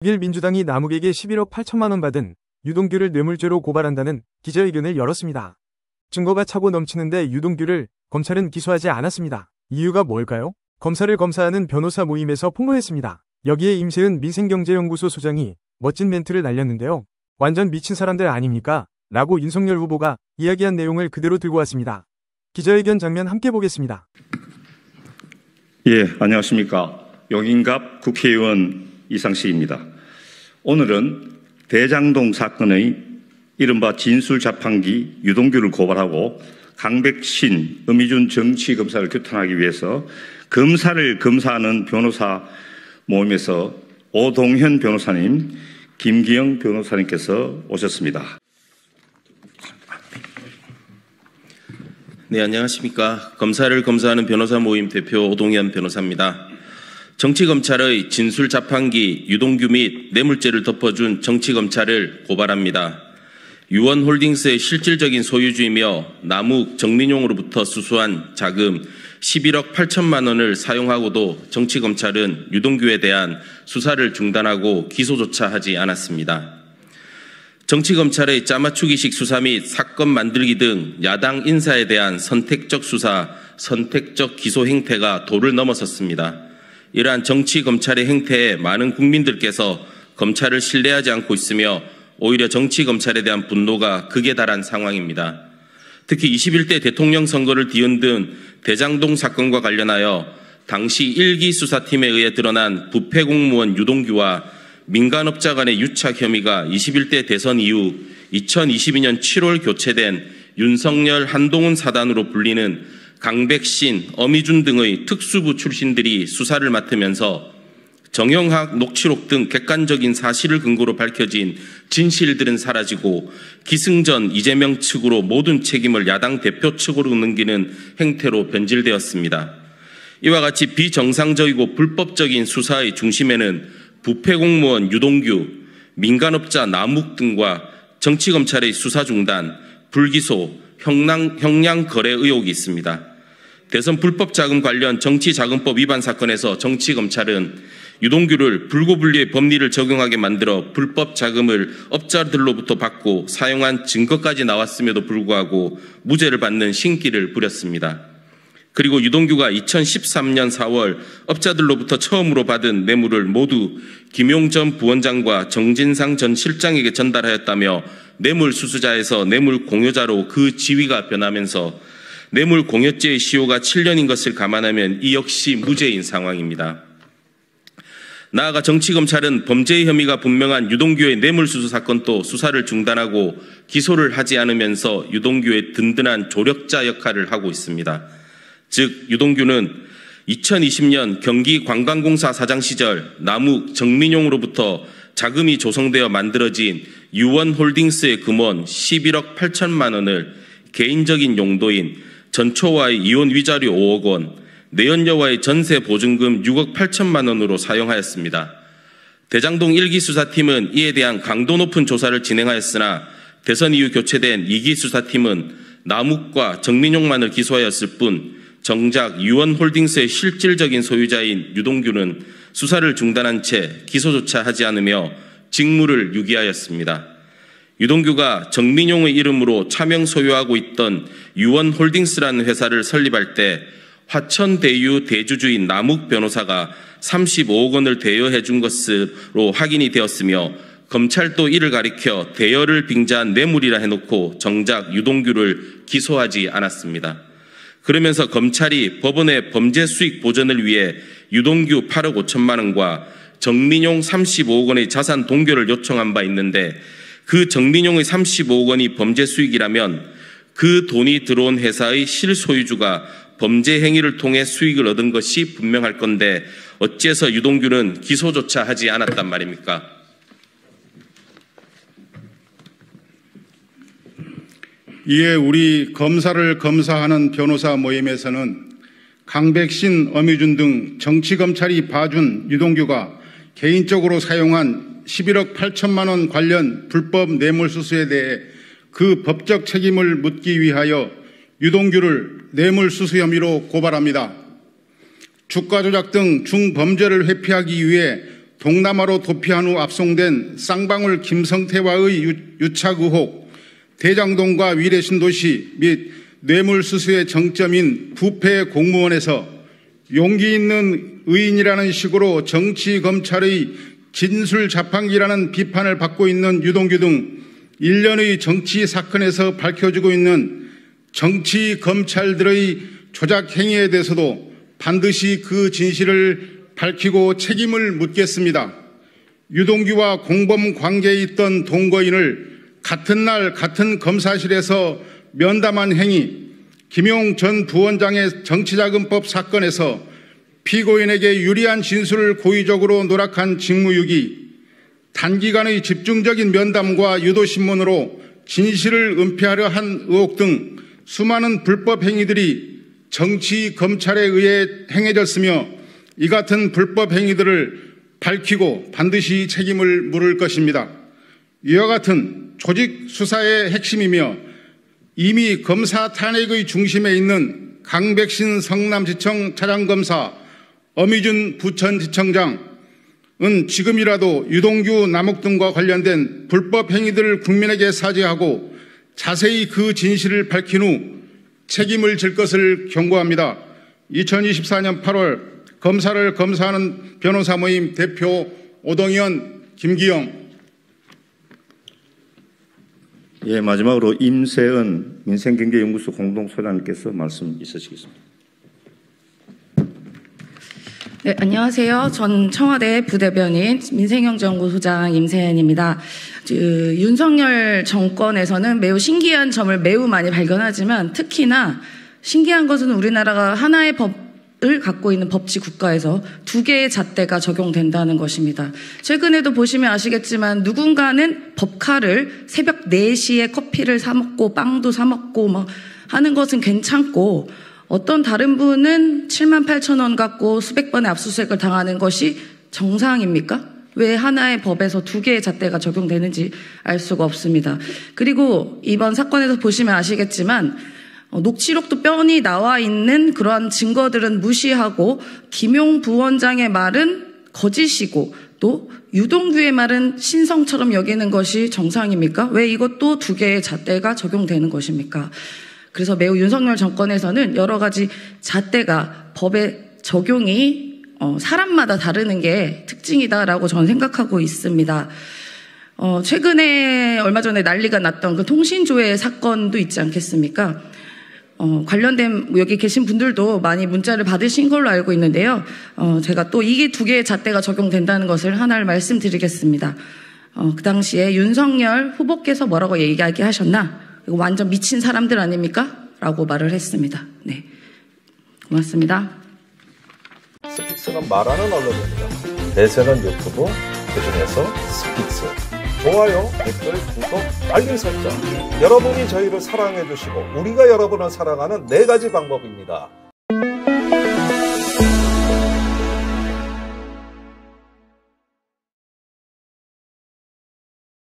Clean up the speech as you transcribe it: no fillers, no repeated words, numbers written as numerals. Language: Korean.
6일 민주당이 남욱에게 11억 8천만 원 받은 유동규를 뇌물죄로 고발한다는 기자회견을 열었습니다. 증거가 차고 넘치는데 유동규를 검찰은 기소하지 않았습니다. 이유가 뭘까요? 검사를 검사하는 변호사 모임에서 폭로했습니다. 여기에 임세은 민생경제연구소 소장이 멋진 멘트를 날렸는데요. 완전 미친 사람들 아닙니까? 라고 윤석열 후보가 이야기한 내용을 그대로 들고 왔습니다. 기자회견 장면 함께 보겠습니다. 예, 안녕하십니까. 용인갑 국회의원 이상식입니다. 오늘은 대장동 사건의 이른바 진술자판기 유동규를 고발하고 강백신, 엄희준 정치검사를 규탄하기 위해서 검사를 검사하는 변호사 모임에서 오동현 변호사님, 김기영 변호사님께서 오셨습니다. 네, 안녕하십니까. 검사를 검사하는 변호사 모임 대표 오동현 변호사입니다. 정치검찰의 진술자판기 유동규 및 뇌물죄를 덮어준 정치검찰을 고발합니다. 유원홀딩스의 실질적인 소유주이며 남욱 정민용으로부터 수수한 자금 11억 8천만 원을 사용하고도 정치검찰은 유동규에 대한 수사를 중단하고 기소조차 하지 않았습니다. 정치검찰의 짜맞추기식 수사 및 사건 만들기 등 야당 인사에 대한 선택적 수사, 선택적 기소 행태가 도를 넘어섰습니다. 이러한 정치검찰의 행태에 많은 국민들께서 검찰을 신뢰하지 않고 있으며 오히려 정치검찰에 대한 분노가 극에 달한 상황입니다. 특히 21대 대통령 선거를 뒤흔든 대장동 사건과 관련하여 당시 1기 수사팀에 의해 드러난 부패 공무원 유동규와 민간업자 간의 유착 혐의가 21대 대선 이후 2022년 7월 교체된 윤석열 한동훈 사단으로 불리는 강백신, 엄희준 등의 특수부 출신들이 수사를 맡으면서 정영학 녹취록 등 객관적인 사실을 근거로 밝혀진 진실들은 사라지고 기승전 이재명 측으로 모든 책임을 야당 대표 측으로 넘기는 행태로 변질되었습니다. 이와 같이 비정상적이고 불법적인 수사의 중심에는 부패 공무원 유동규, 민간업자 남욱 등과 정치검찰의 수사 중단, 불기소, 형량 거래 의혹이 있습니다. 대선 불법 자금 관련 정치자금법 위반 사건에서 정치검찰은 유동규를 불고불리의 법리를 적용하게 만들어 불법 자금을 업자들로부터 받고 사용한 증거까지 나왔음에도 불구하고 무죄를 받는 신기를 부렸습니다. 그리고 유동규가 2013년 4월 업자들로부터 처음으로 받은 뇌물을 모두 김용 전 부원장과 정진상 전 실장에게 전달하였다며 뇌물 수수자에서 뇌물 공여자로 그 지위가 변하면서 뇌물 공여죄의 시효가 7년인 것을 감안하면 이 역시 무죄인 상황입니다. 나아가 정치검찰은 범죄의 혐의가 분명한 유동규의 뇌물수수 사건도 수사를 중단하고 기소를 하지 않으면서 유동규의 든든한 조력자 역할을 하고 있습니다. 즉 유동규는 2020년 경기관광공사 사장 시절 남욱 정민용으로부터 자금이 조성되어 만들어진 유원홀딩스의 금원 11억 8천만 원을 개인적인 용도인 전초와의 이혼 위자료 5억 원, 내연녀와의 전세 보증금 6억 8천만 원으로 사용하였습니다. 대장동 1기 수사팀은 이에 대한 강도 높은 조사를 진행하였으나 대선 이후 교체된 2기 수사팀은 남욱과 정민용만을 기소하였을 뿐 정작 유원홀딩스의 실질적인 소유자인 유동규는 수사를 중단한 채 기소조차 하지 않으며 직무를 유기하였습니다. 유동규가 정민용의 이름으로 차명 소유하고 있던 유원홀딩스라는 회사를 설립할 때 화천대유 대주주인 남욱 변호사가 35억 원을 대여해 준 것으로 확인이 되었으며 검찰도 이를 가리켜 대여를 빙자한 뇌물이라 해놓고 정작 유동규를 기소하지 않았습니다. 그러면서 검찰이 법원의 범죄 수익 보전을 위해 유동규 8억 5천만 원과 정민용 35억 원의 자산 동결을 요청한 바 있는데 그 정민용의 35억 원이 범죄 수익이라면 그 돈이 들어온 회사의 실소유주가 범죄 행위를 통해 수익을 얻은 것이 분명할 건데 어째서 유동규는 기소조차 하지 않았단 말입니까? 이에 우리 검사를 검사하는 변호사 모임에서는 강백신, 엄희준 등 정치검찰이 봐준 유동규가 개인적으로 사용한 11억 8천만 원 관련 불법 뇌물수수에 대해 그 법적 책임을 묻기 위하여 유동규를 뇌물수수 혐의로 고발합니다. 주가 조작 등 중범죄를 회피하기 위해 동남아로 도피한 후 압송된 쌍방울 김성태와의 유착 의혹, 대장동과 위례신도시 및 뇌물수수의 정점인 부패 공무원에서 용기 있는 의인이라는 식으로 정치 검찰의 진술 자판기라는 비판을 받고 있는 유동규 등 일련의 정치 사건에서 밝혀지고 있는 정치 검찰들의 조작 행위에 대해서도 반드시 그 진실을 밝히고 책임을 묻겠습니다. 유동규와 공범 관계에 있던 동거인을 같은 날 같은 검사실에서 면담한 행위, 김용 전 부원장의 정치자금법 사건에서 피고인에게 유리한 진술을 고의적으로 누락한 직무유기, 단기간의 집중적인 면담과 유도신문으로 진실을 은폐하려 한 의혹 등 수많은 불법 행위들이 정치 검찰에 의해 행해졌으며 이 같은 불법 행위들을 밝히고 반드시 책임을 물을 것입니다. 이와 같은 조직 수사의 핵심이며 이미 검사 탄핵의 중심에 있는 강백신 성남지청 차장검사, 어미준 부천지청장은 지금이라도 유동규, 남욱 등과 관련된 불법 행위들을 국민에게 사죄하고 자세히 그 진실을 밝힌 후 책임을 질 것을 경고합니다. 2024년 8월 검사를 검사하는 변호사 모임 대표 오동현, 김기영. 예, 마지막으로 임세은 민생경제연구소 공동소장님께서 말씀 있으시겠습니다. 네, 안녕하세요. 전 청와대 부대변인 민생경제연구소장 임세은입니다. 윤석열 정권에서는 매우 신기한 점을 매우 많이 발견하지만 특히나 신기한 것은 우리나라가 하나의 법을 갖고 있는 법치 국가에서 두 개의 잣대가 적용된다는 것입니다. 최근에도 보시면 아시겠지만 누군가는 법카를 새벽 4시에 커피를 사 먹고 빵도 사 먹고 막 하는 것은 괜찮고 어떤 다른 분은 78,000원 갖고 수백 번의 압수수색을 당하는 것이 정상입니까? 왜 하나의 법에서 두 개의 잣대가 적용되는지 알 수가 없습니다. 그리고 이번 사건에서 보시면 아시겠지만 녹취록도 뻔히 나와 있는 그러한 증거들은 무시하고 김용 부원장의 말은 거짓이고 또 유동규의 말은 신성처럼 여기는 것이 정상입니까? 왜 이것도 두 개의 잣대가 적용되는 것입니까? 그래서 매우 윤석열 정권에서는 여러 가지 잣대가 법의 적용이 사람마다 다르는 게 특징이다라고 저는 생각하고 있습니다. 최근에 얼마 전에 난리가 났던 그 통신조회 사건도 있지 않겠습니까? 관련된 여기 계신 분들도 많이 문자를 받으신 걸로 알고 있는데요. 제가 또 이게 두 개의 잣대가 적용된다는 것을 하나를 말씀드리겠습니다. 그 당시에 윤석열 후보께서 뭐라고 이야기하셨나? 이거 완전 미친 사람들 아닙니까? 라고 말을 했습니다. 네, 고맙습니다. 스픽스는 말하는 언론입니다. 대세는 유튜브, 그중에서 스픽스. 좋아요, 댓글, 구독, 알림 설정. 여러분이 저희를 사랑해 주시고 우리가 여러분을 사랑하는 4가지 방법입니다.